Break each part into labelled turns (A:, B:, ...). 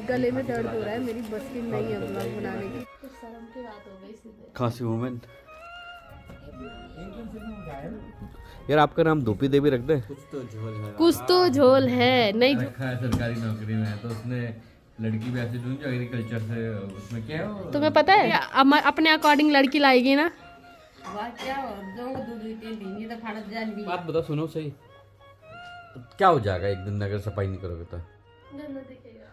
A: गले में दर्द हो रहा है, मेरी बस की नहीं है ब्लॉग बनाने की। कुछ शर्म की बात हो गई सीधे।
B: खांसी वुमेन। यार आपका नाम धूपी देवी रख दे। कुछ तो झोल है,
A: कुछ तो झोल है। नहीं
B: रखा है सरकारी नौकरी में, तो उसने लड़की भी ऐसे ढूंढी जो एग्रीकल्चर से, उसमें क्या है
A: तुम्हें पता है अपने अकॉर्डिंग लड़की लाएगी ना।
B: बात बताओ, सुनो सही, क्या हो जाएगा एक दिन अगर सफाई नहीं करोगे तो?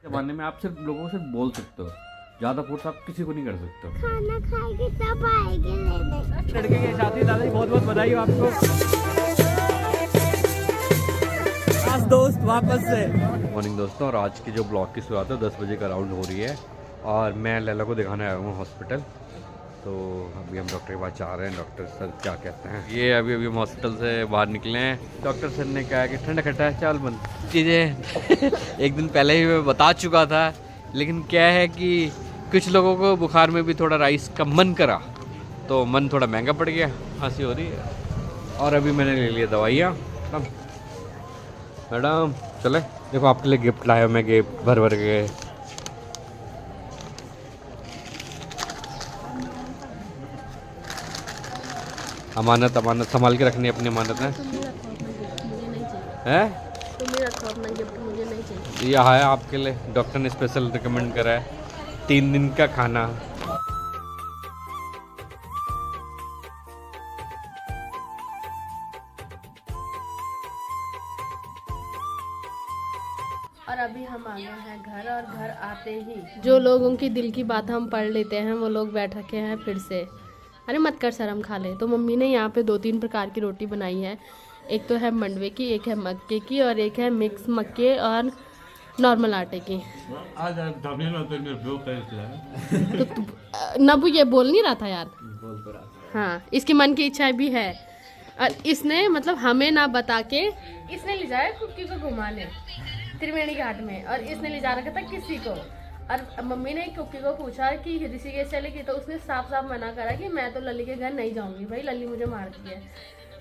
B: जमाने में आप सिर्फ लोगों से बोल सकते हो, ज्यादा फोर्स आप किसी को नहीं कर सकते हो।
C: खाना खाएंगे तब आएंगे लेने।
B: लड़के के साथी दादा बहुत बहुत बधाई हो आपको। आज दोस्त वापस से। मॉर्निंग दोस्तों, और आज की जो ब्लॉग की शुरुआत है 10 बजे का राउंड हो रही है और मैं लैला को दिखाने आया हूँ हॉस्पिटल। तो अभी हम डॉक्टर के पास जा रहे हैं, डॉक्टर सर क्या कहते हैं। ये अभी हम हॉस्पिटल से बाहर निकले हैं। डॉक्टर सर ने कहा कि ठंडा खट्टा है, चाल बंद चीज़ें एक दिन पहले ही मैं बता चुका था, लेकिन क्या है कि कुछ लोगों को बुखार में भी थोड़ा राइस का मन करा, तो मन थोड़ा महंगा पड़ गया, खांसी हो रही है। और अभी मैंने ले लिया दवाइयाँ। मैडम चले, देखो आपके लिए गिफ्ट लाया मैं, गिफ्ट भर भर के। अमानत अमानत संभाल के रखनी अपनी अमानत है। यह है आपके लिए, डॉक्टर ने स्पेशल रिकमेंड करा है 3 दिन का खाना।
A: और अभी हम आ गए हैं घर, और घर आते ही जो लोगों की दिल की बात हम पढ़ लेते हैं वो लोग बैठ रखे हैं फिर से। अरे मत कर, शर्म खा ले। तो मम्मी ने यहाँ पे 2-3 प्रकार की रोटी बनाई है। एक तो है मंडवे की, एक है मक्के की, और एक है मिक्स मक्के और नॉर्मल आटे की। तो नबू ये बोल नहीं रहा था यार। हाँ, इसकी मन की इच्छा भी है। और इसने मतलब हमें ना बता के इसने ले जाया कुक्की को घुमाने त्रिवेणी घाट में, और इसने ले जा रखा था किसी को। और मम्मी ने कुक्की को पूछा कि ऋषिकेश चलेगी, तो उसने साफ साफ मना करा कि मैं तो लल्ली के घर नहीं जाऊंगी, भाई लल्ली मुझे मारती है।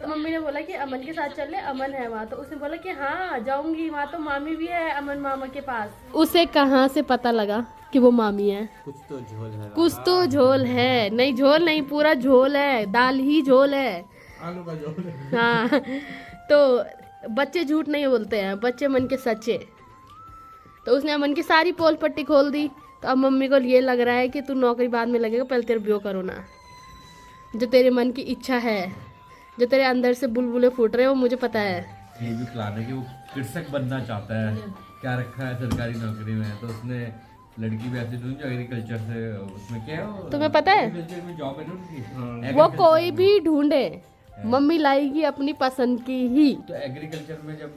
A: तो मम्मी ने बोला कि अमन के साथ चल ले, अमन है वहाँ। तो उसने बोला कि हाँ जाऊंगी, वहाँ तो मामी भी है अमन मामा के पास। उसे कहाँ से पता लगा कि वो मामी है?
B: कुछ तो झोल है,
A: कुछ तो झोल है। नहीं झोल नहीं, पूरा झोल है, दाल ही झोल है,
B: आलू का झोल है।
A: हाँ तो बच्चे झूठ नहीं बोलते हैं, बच्चे मन के सच्चे। तो उसने अमन की सारी पोल पट्टी खोल दी। तो अब मम्मी को ये लग रहा है कि तू नौकरी बाद में लगेगा, पहले तेरे ब्यो करो ना। जो तेरे मन की इच्छा है, जो तेरे अंदर से बुलबुले फूट रहे हैं, वो मुझे पता है।
B: ये भी प्लान है कि वो कृषक बनना चाहता है, क्या रखा है सरकारी नौकरी में, तो उसने लड़की भी ऐसे ढूंढी जो एग्रीकल्चर से, उसमें क्या है
A: तुम्हें पता है
B: एग्रीकल्चर में जॉब है ना उनकी।
A: वो कोई भी ढूंढे, मम्मी लाएगी अपनी पसंद की ही।
B: तो एग्रीकल्चर में जब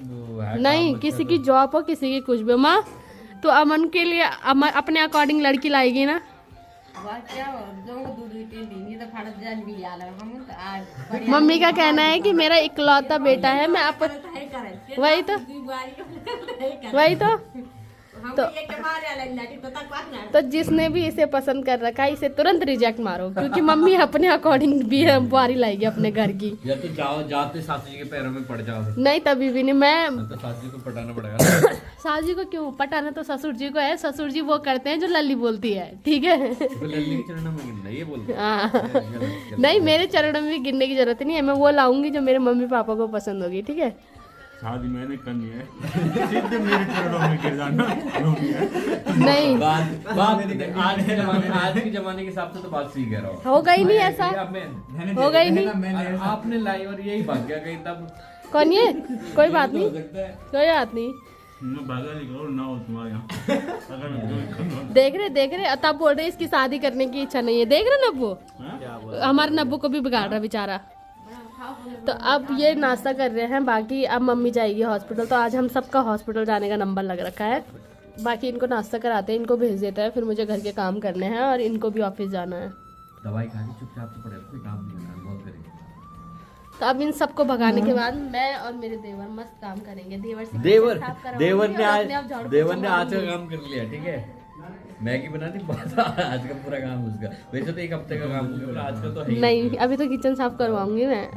A: नहीं, किसी की जॉब हो, किसी की कुछ भी। माँ तो अमन के लिए अपने अकॉर्डिंग लड़की लाएगी ना। मम्मी का कहना है कि मेरा इकलौता बेटा है, मैं वही तो जिसने भी इसे पसंद कर रखा है इसे तुरंत रिजेक्ट मारो, क्योंकि मम्मी अपने अकॉर्डिंग भी बुआरी लाएगी अपने घर की।
B: या तो जाते सासू जी के पैरों में पड़ जाओ।
A: नहीं, तभी भी नहीं। मैं
B: तो सासू जी को पटाना पड़ेगा।
A: सासू जी को क्यों पटाना, तो ससुर जी को है। ससुर जी वो करते हैं जो लल्ली बोलती है, ठीक है।
B: तो लल्ली के चरणों में गिनना, ये बोलते हैं।
A: हाँ नहीं, मेरे चरणों में भी गिनने की जरूरत नहीं है। मैं वो लाऊंगी जो मेरे मम्मी पापा को पसंद होगी, ठीक है।
D: शादी मैंने करनी है, सीधे मेरे चरणों में गिर जाना।
A: नहीं,
B: आज के जमाने के हिसाब से तो बात सही कह रहा हूँ।
A: होगा ही नहीं ऐसा, होगा ही नहीं।
B: आपने लाई और यही भाग गया कहीं, तब
A: कौन ये? कोई बात नहीं, कोई बात नहीं।
D: भागा नहीं करो ना हो तुम्हारे यहाँ। अगर मैं
A: देख रहे तब बोल रहे इसकी शादी करने की इच्छा नहीं है। देख रहे नब्बू, हमारे नब्बू को भी बिगाड़ रहा बेचारा। तो अब ये नाश्ता कर रहे हैं, बाकी अब मम्मी जाएगी हॉस्पिटल। तो आज हम सबका हॉस्पिटल जाने का नंबर लग रखा है। बाकी इनको नाश्ता कराते हैं, इनको भेज देता है, फिर मुझे घर के काम करने हैं और इनको भी ऑफिस जाना है।
B: दवाई खा के चुपचाप से पड़ेगा, कोई काम नहीं करना, बहुत करेंगे।
A: तो अब इन सबको भगाने के बाद मैं और मेरे देवर मस्त काम करेंगे।
B: देवर ने आज का काम कर लिया, ठीक है। मैगी बनानी बहुत, आज का पूरा काम उसका। वैसे तो 1 हफ्ते का काम होगा, आज का तो है
A: नहीं। अभी तो किचन साफ करवाऊंगी मैं।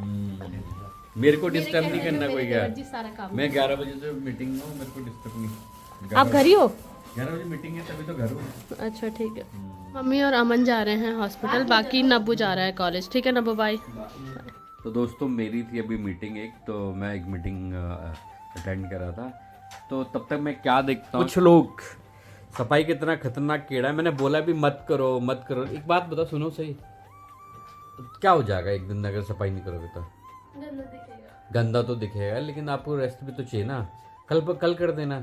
B: मेरे को डिस्टर्ब नहीं करना कोई।
A: सारा काम
B: मैं 11 बजे से मीटिंग में हूँ, मेरे को डिस्टर्ब नहीं।
A: आप घर ही हो?
B: 11 बजे मीटिंग है तभी तो घर हूँ।
A: अच्छा ठीक है। मम्मी और अमन जा रहे हैं हॉस्पिटल, बाकी नब्बू जा रहा है कॉलेज। ठीक है नब्बू, बाय।
B: तो दोस्तों मेरी थी अभी मीटिंग एक, तो मैं एक मीटिंग अटेंड कर रहा था। तो तब तक मैं क्या देखता हूँ, कुछ लोग सफाई कितना खतरनाक कीड़ा है। मैंने बोला भी मत करो मत करो। एक बात बता, सुनो सही, क्या हो जाएगा एक दिन अगर सफाई नहीं करोगे तो? गंदा तो दिखेगा, लेकिन आपको रेस्ट भी तो चाहिए ना। कल कर देना।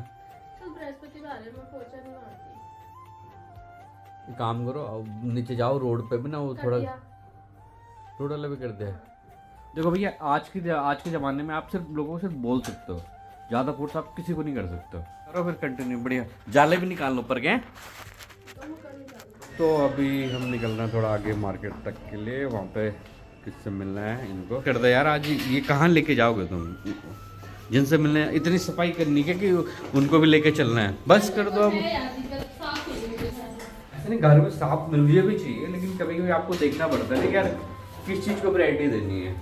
B: काम करो, नीचे जाओ रोड पे भी ना, वो थोड़ा रोड वाला भी कर दे। देखो भैया, आज के ज़माने में आप सिर्फ लोगों को सिर्फ बोल सकते हो, ज़्यादा फोर्स आप किसी को नहीं कर सकते हो। करो फिर कंटिन्यू, बढ़िया। जाले भी निकाल लो ऊपर के। तो अभी हम निकल रहे हैं थोड़ा आगे मार्केट तक के लिए, वहाँ पे किससे मिलना है इनको। कर दे यार, आज ये कहाँ लेके जाओगे तुम? जिनसे मिलने इतनी सफाई करनी है कि उनको भी लेके चलना है, बस कर दो अब। ऐसे नहीं, घर में साफ मुझे भी चाहिए, लेकिन कभी कभी आपको देखना पड़ता है कि यार किस चीज़ को प्रायोरिटी देनी है।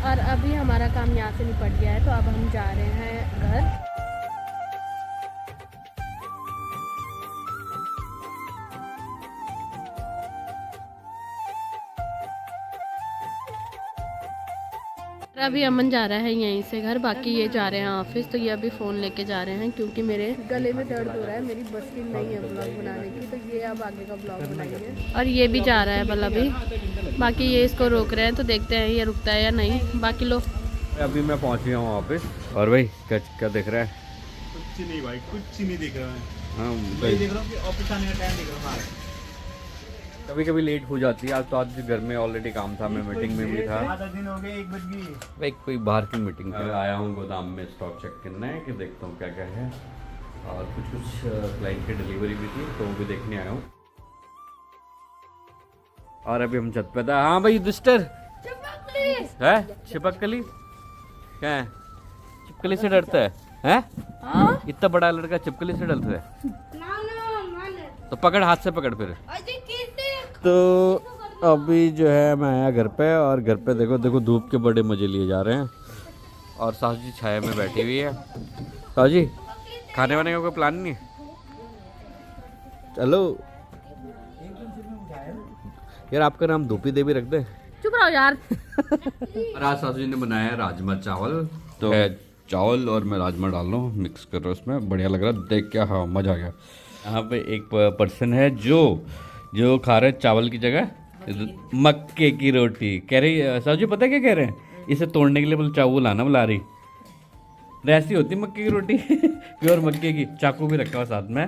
A: और अभी हमारा काम यहाँ से निपट गया है, तो अब हम जा रहे हैं घर। अभी अमन जा रहा है यहीं से घर, बाकी ये जा रहे हैं ऑफिस। तो ये अभी फ़ोन लेके जा रहे हैं क्योंकि मेरे गले में दर्द हो रहा है, मेरी बस की नहीं है ब्लॉग बनाने की, तो ये अब आगे का ब्लॉग बनाएंगे। और ये भी जा रहा है बल अभी, बाकी ये इसको रोक रहे हैं, तो देखते हैं ये रुकता है या नहीं। बाकी लोग
B: अभी मैं पहुंच गया हूँ ऑफिस। और भाई क्या दिख रहा है?
D: कुछ नहीं भाई, कुछ नहीं दिख रहा है।
B: हाँ
D: मैं देख रहा हूँ कि ऑफिस आने का टाइम दिख रहा है।
B: कभी कभी लेट हो जाती है। आज तो आज घर में ऑलरेडी काम था, मैं मीटिंग में भी था।
D: आधा दिन हो गया, 1 बज गई
B: भाई कोई बाहर की मीटिंग पे आया हूँ, गोदाम में स्टॉक चेक करना है कि देखता हूँ क्या क्या है, और कुछ क्लाइंट की डिलीवरी भी थी तो वो भी देखने आया हूँ। और अभी हम छत पे था। हाँ भाई दुस्टर है, छिपकली क्या है? छिपकली से डरता है? इतना बड़ा लड़का छिपकली से डरता है? तो पकड़, हाथ से पकड़ फिर। तो अभी जो है मैं आया घर पे, और घर पे देखो धूप के बड़े मजे लिए जा रहे हैं। और सासू जी छाया में बैठी हुई है। सासू जी खाने वाने का कोई प्लान नहीं है? चलो यार, आपका नाम धूपी देवी रख दे।
A: चुप रहो यार।
B: और आज सासू जी ने बनाया है राजमा चावल। तो चावल और मैं राजमा डाल रहा हूँ, मिक्स कर रहा हूँ इसमें, बढ़िया लग रहा है देख के। हाँ मज़ा आ गया। यहाँ पे एक पर्सन है जो खा रहे चावल की जगह मक्के की रोटी। कह रही साहू जी पता है क्या कह रहे हैं? इसे तोड़ने के लिए बोले चावल लाना, बुला रही। ऐसी होती मक्के की रोटी प्योर मक्के की। चाकू भी रखा हुआ साथ में।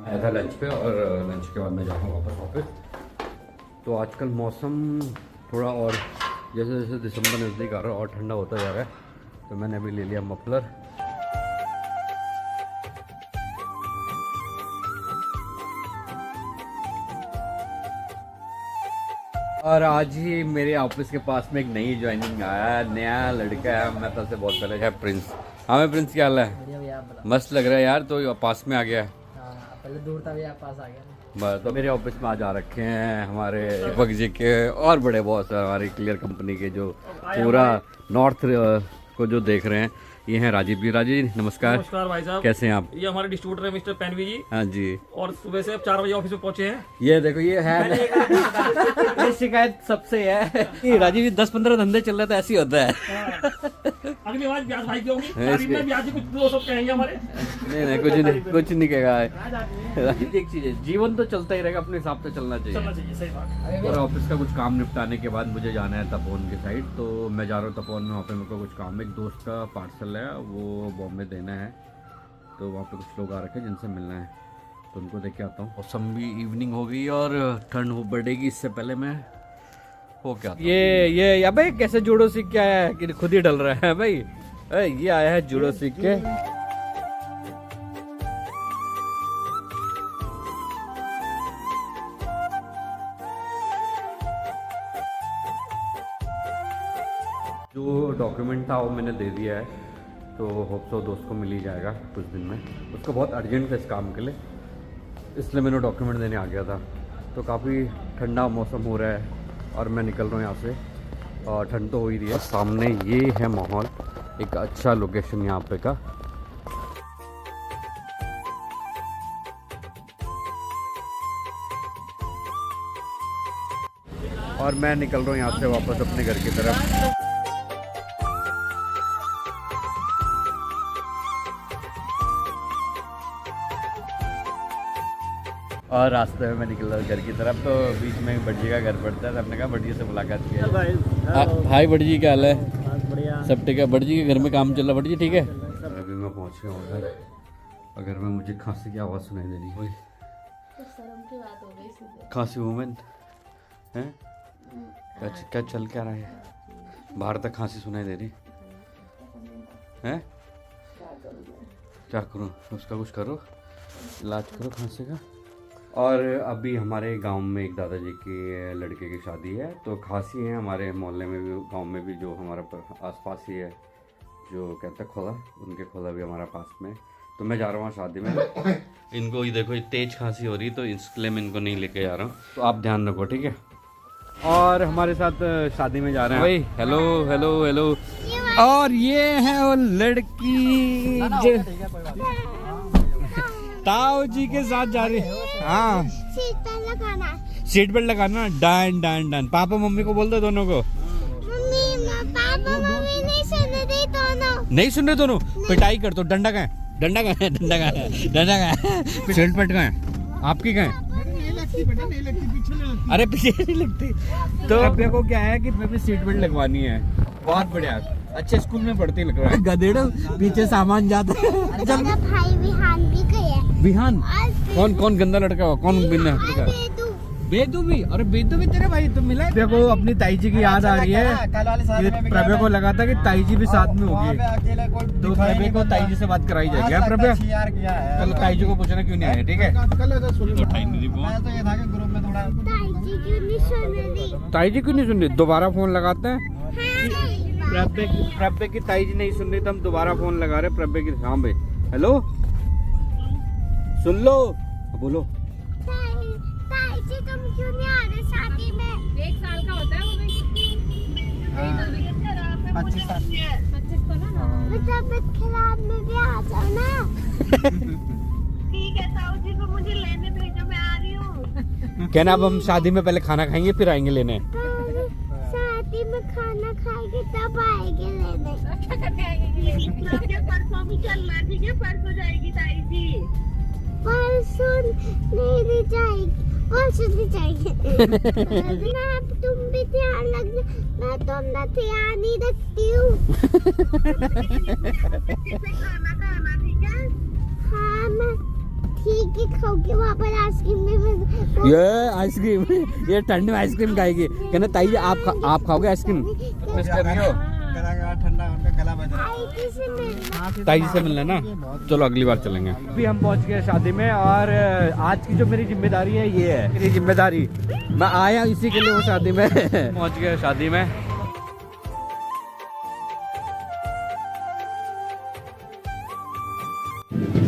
B: आया था लंच पे, और लंच के बाद मैं जाऊँगा वापस ऑफिस। तो आजकल मौसम थोड़ा, और जैसे जैसे दिसंबर नज़दीक आ रहा है और ठंडा होता जा रहा है, तो मैंने अभी ले लिया मफलर। और आज ही मेरे ऑफिस के पास में एक नई ज्वाइनिंग आया है, नया लड़का है। मैं तो से बहुत पहले है, प्रिंस। हाँ मैं प्रिंस, क्या हाल है? मस्त लग रहा है यार, तो पास में आ गया।
E: पहले दूर था, भी पास आ गया।
B: बस तो मेरे ऑफिस में आज आ रखे हैं हमारे दीपक जी के और बड़े बॉस हमारी क्लियर कंपनी के, जो पूरा नॉर्थ को जो देख रहे हैं। ये हैं राजीव जी। राजीव जी नमस्कार।
E: नमस्कार भाई साहब,
B: कैसे हैं आप?
E: ये हमारे डिस्ट्रीब्यूटर है मिस्टर पेनवी जी।
B: हाँ जी।
E: और सुबह से अब 4 बजे ऑफिस में पहुंचे हैं।
B: ये देखो ये है ये शिकायत सबसे है कि राजीव जी 10-15 धंधे चल रहे तो ऐसे ही होता है।
E: अगली बार ब्याज भाई की होगी, तारीफ में ब्याज कुछ 200 कहेंगे हमारे।
B: नहीं कुछ नहीं कहेगा। राजीव जी एक चीज है, जीवन तो चलता ही रहेगा, अपने हिसाब से चलना चाहिए।
E: सही बात।
B: और ऑफिस का कुछ काम निपटाने के बाद मुझे जाना है तपोवन की साइड। तो मैं जा रहा हूँ तपोवन में, वहाँ पे मेरे को कुछ काम है। एक दोस्त का पार्सल है, वो बॉम्बे देना है, तो वहाँ पे कुछ लोग आ रखे हैं जिनसे मिलना है, तो उनको देख के आता हूँ। मौसम भी इवनिंग हो गई और ठंड हो बढ़ेगी, इससे पहले मैं हो क्या ये भाई कैसे जूडो सीख के आया है कि खुद ही डल रहा है भाई? ये आया है जूडो सीख के। जो डॉक्यूमेंट था वो मैंने दे दिया है, तो होप सो दोस्त को मिल ही जाएगा कुछ दिन में। उसको बहुत अर्जेंट था इस काम के लिए, इसलिए मैंने डॉक्यूमेंट देने आ गया था। तो काफ़ी ठंडा मौसम हो रहा है और मैं निकल रहा हूँ यहाँ से। और ठंड तो हो ही रही है। सामने ये है माहौल, एक अच्छा लोकेशन यहाँ पे का। और मैं निकल रहा हूँ यहाँ से वापस अपने घर की तरफ। और रास्ते में मैं निकल रहा हूँ घर की तरफ, तो बीच में बड़ी का घर पड़ता है, तो हमने कहा बड़ी से मुलाकात की। हाय बड़ी जी, क्या हाल है? बढ़िया, सब ठीक है। बड़ी जी के घर में काम चल रहा है। बड़ी जी ठीक है? अभी मैं पहुँच गया हूँ घर। अगर मैं मुझे खांसी की आवाज़ सुनाई दे रही है,
A: शर्म की बात हो गई।
B: खांसी वूमेन हैं? क्या चल क्या रहा है? बाहर तक खांसी सुनाई दे रही है। क्या करूँ? उसका कुछ करो, इलाज करो खांसी का। और अभी हमारे गांव में एक दादाजी के लड़के की शादी है, तो खांसी है हमारे मोहल्ले में भी, गांव में भी, जो हमारा आसपास ही है, जो कहते हैं खोला, उनके खोला भी हमारा पास में। तो मैं जा रहा हूँ शादी में। इनको ये देखो, तेज खांसी हो रही, तो इसलिए मैं इनको नहीं लेके जा रहा हूँ, तो आप ध्यान रखो, ठीक है। और हमारे साथ शादी में जा रहे हैं भाई। Hello hello hello. और ये है वो लड़की ताऊ जी के साथ जा रही है। हाँ,
C: सीट बेल्ट लगाना।
B: सीट बेल्ट लगाना। Done done done. Papa mummy को बोल दो दोनों को।
C: पापा मम्मी नहीं सुन रही दोनों।
B: नहीं सुन रहे दोनों? पिटाई कर दो। डंडा कहाँ है? डंडा कहाँ है? डंडा कहाँ है? डंडा कहाँ है? सीट बेल्ट कहाँ है? आपकी कहाँ है? अरे पीछे नहीं लगती। तो अभी को क्या है कि मैं सीट बेल्ट लगवानी है। बहुत बढ़िया, अच्छे स्कूल में पढ़ती लग रहा है। गधेड़ो पीछे सामान जाता है।
C: मेरा भाई विहान भी गया।
B: विहान? कौन कौन गंदा लड़का हो? कौन बिना?
C: बेदू।
B: बेदू भी? अरे बेदू भी तेरे भाई, तुम मिला? देखो अपनी ताई जी की याद आ रही है। प्रभा को लगा था कि ताई जी भी साथ में होगी, तो प्रभा को ताई जी से बात कराई जाएगी। प्रभा कल ताई जी को पूछना क्यों नहीं आए, ठीक है? ताई जी क्यों नहीं सुन रही? दोबारा फोन लगाते हैं। प्रभा की ताई जी नहीं सुन रही, तो हम दोबारा फोन लगा रहे प्रभा की। हाँ भाई, हेलो, सुन लो, बोलो।
C: ताई जी तुम क्यों नहीं आ रहे शादी में?
A: 1 साल का होता है वो भी। 25 साल। 25 तो ना।
C: तबियत खराब में भी आ जाओ ना। ठीक है ताऊ जी को मुझे लेने भेजो, मैं आ रही हूँ।
B: कहना अब हम शादी में पहले खाना खाएंगे फिर आएंगे लेने।
C: शादी में खाना खाएंगे तब आएंगे लेने। परसों भी चलना, ठीक है? परसों जाएगी ताई जी। परसों नहीं जाएगी, परसों नहीं जाएगी। अब तुम भी ध्यान रखना, मैं तो अपना ध्यान ही रखती हूँ। खाना खाना, ठीक है? हाँ मैं ठीक है खाऊंगी। वहाँ पर आइसक्रीम में
B: ये आइसक्रीम, ये ठंड में आइसक्रीम खाएगी। कहना ताई जी आप खाओगे आइसक्रीम? मिस कर रही हो? ताई जी से मिलना ना। चलो अगली बार चलेंगे। अभी हम पहुंच गए शादी में, और आज की जो मेरी जिम्मेदारी है ये है मेरी जिम्मेदारी। मैं आया इसी के लिए वो शादी में। पहुंच गए शादी में।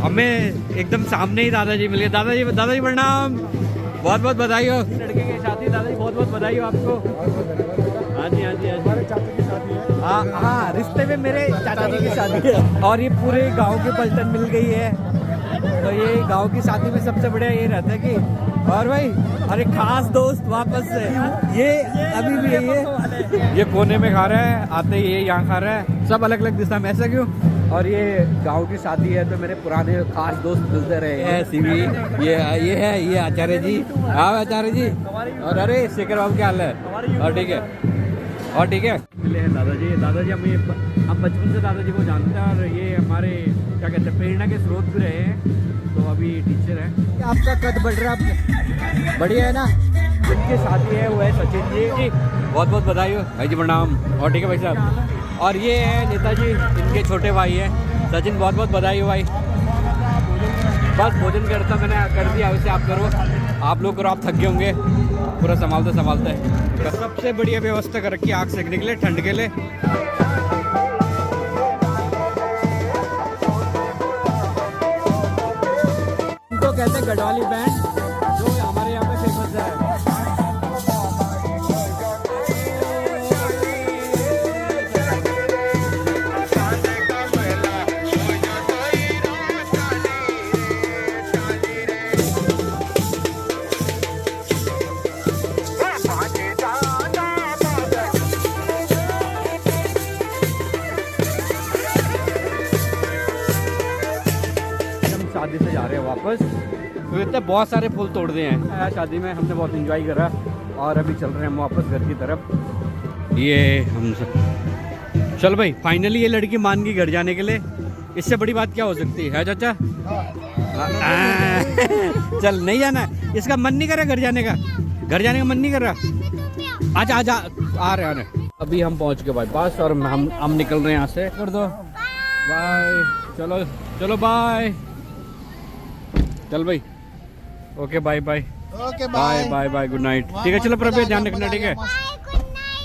B: हमें एकदम सामने ही दादाजी मिले। दादाजी प्रणाम, बहुत बहुत बधाई हो लड़के की शादी। दादाजी बहुत बहुत बधाई हो आपको। हाँ जी, हाँ जी, हमारे चाचा की शादी है। हाँ, रिश्ते में मेरे चाचा जी की शादी है। और ये पूरे गांव की पलटन मिल गई है। तो ये गांव की शादी में सबसे बढ़िया ये रहता है कि, और भाई अरे खास दोस्त वापस से ये अभी भी यही है। ये कोने में खा रहा है, आते ही ये यहाँ खा रहा है, सब अलग अलग दिशा में। ऐसा क्यों? और ये गांव की शादी है, तो मेरे पुराने खास दोस्त मिलते रहे। सीवी ये है, ये आचार्य जी। हाँ आचार्य जी। और अरे शेखर बाबू क्या हाल है? और ठीक है, और ठीक है। मिले हैं दादाजी। हम बचपन से दादाजी को जानते हैं, और ये हमारे क्या कहते हैं प्रेरणा के स्रोत भी रहे हैं। तो अभी टीचर है। आपका कद बढ़ रहा है, बढ़िया है ना? जिनकी शादी है वो है सचिन जी। बहुत बहुत बधाई हो भाई जी, प्रणाम। और ठीक है भाई साहब। और ये है नेताजी, इनके छोटे भाई हैं सचिन। बहुत बहुत बधाई हो भाई। बस भोजन करता मैंने कर दिया, वैसे आप करो, आप लोग करो, आप थक गए होंगे पूरा संभालते। सबसे बढ़िया व्यवस्था कर रखी आग सेकने के लिए, ठंड के लिए। तो कहते हैं गढ़वाली बैंड, जो हमारे यहाँ पे फेमस है। शादी से जा रहे हैं वापस, तो इतने बहुत सारे फूल तोड़ दिए हैं शादी में, हमने बहुत एंजॉय करा और अभी चल रहे हैं हम वापस घर की तरफ। ये हम सब चल भाई, फाइनली ये लड़की मान गई घर जाने के लिए, इससे बड़ी बात क्या हो सकती है चाचा? चल नहीं जाना है, इसका मन नहीं कर रहा घर जाने का, घर जाने का मन नहीं कर रहा। आजा आजा, आ रहे हैं। अभी हम पहुंच गए बाईपास और हम निकल रहे हैं यहाँ से। कर दो बाय, चलो चलो बाय, चल भाई, okay bye bye,
F: okay
B: bye bye bye, good night. ठीक है चलो प्रभु, ध्यान रखना, ठीक है,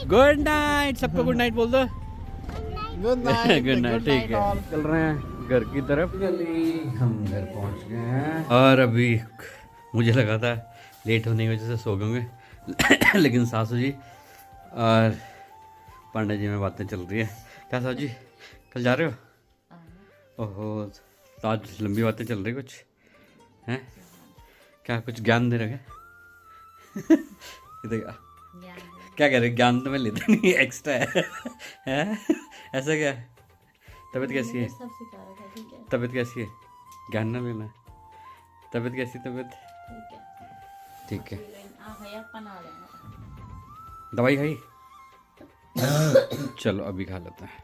B: गुड नाइट, सबको गुड नाइट बोल दो।
F: गुड नाइट,
B: गुड नाइट, ठीक है। चल रहे हैं घर की तरफ, हम घर पहुंच गए हैं और अभी मुझे लगा था लेट होने की वजह से सो गए लेकिन सासू जी और पांडा जी में बातें चल रही है। क्या सासू जी कल जा रहे हो? ओहो, तो आज लंबी बातें चल रही कुछ हैं? क्या कुछ ज्ञान दे रहे हैं? क्या कह रहे, ज्ञान तो मैं लेता नहीं, एक्स्ट्रा है हैं? ऐसा क्या है? तबीयत कैसी है? तबीयत कैसी है? ज्ञान ना लेना। तबीयत कैसी? तबीयत ठीक है। दवाई खाई? चलो अभी खा लेते हैं।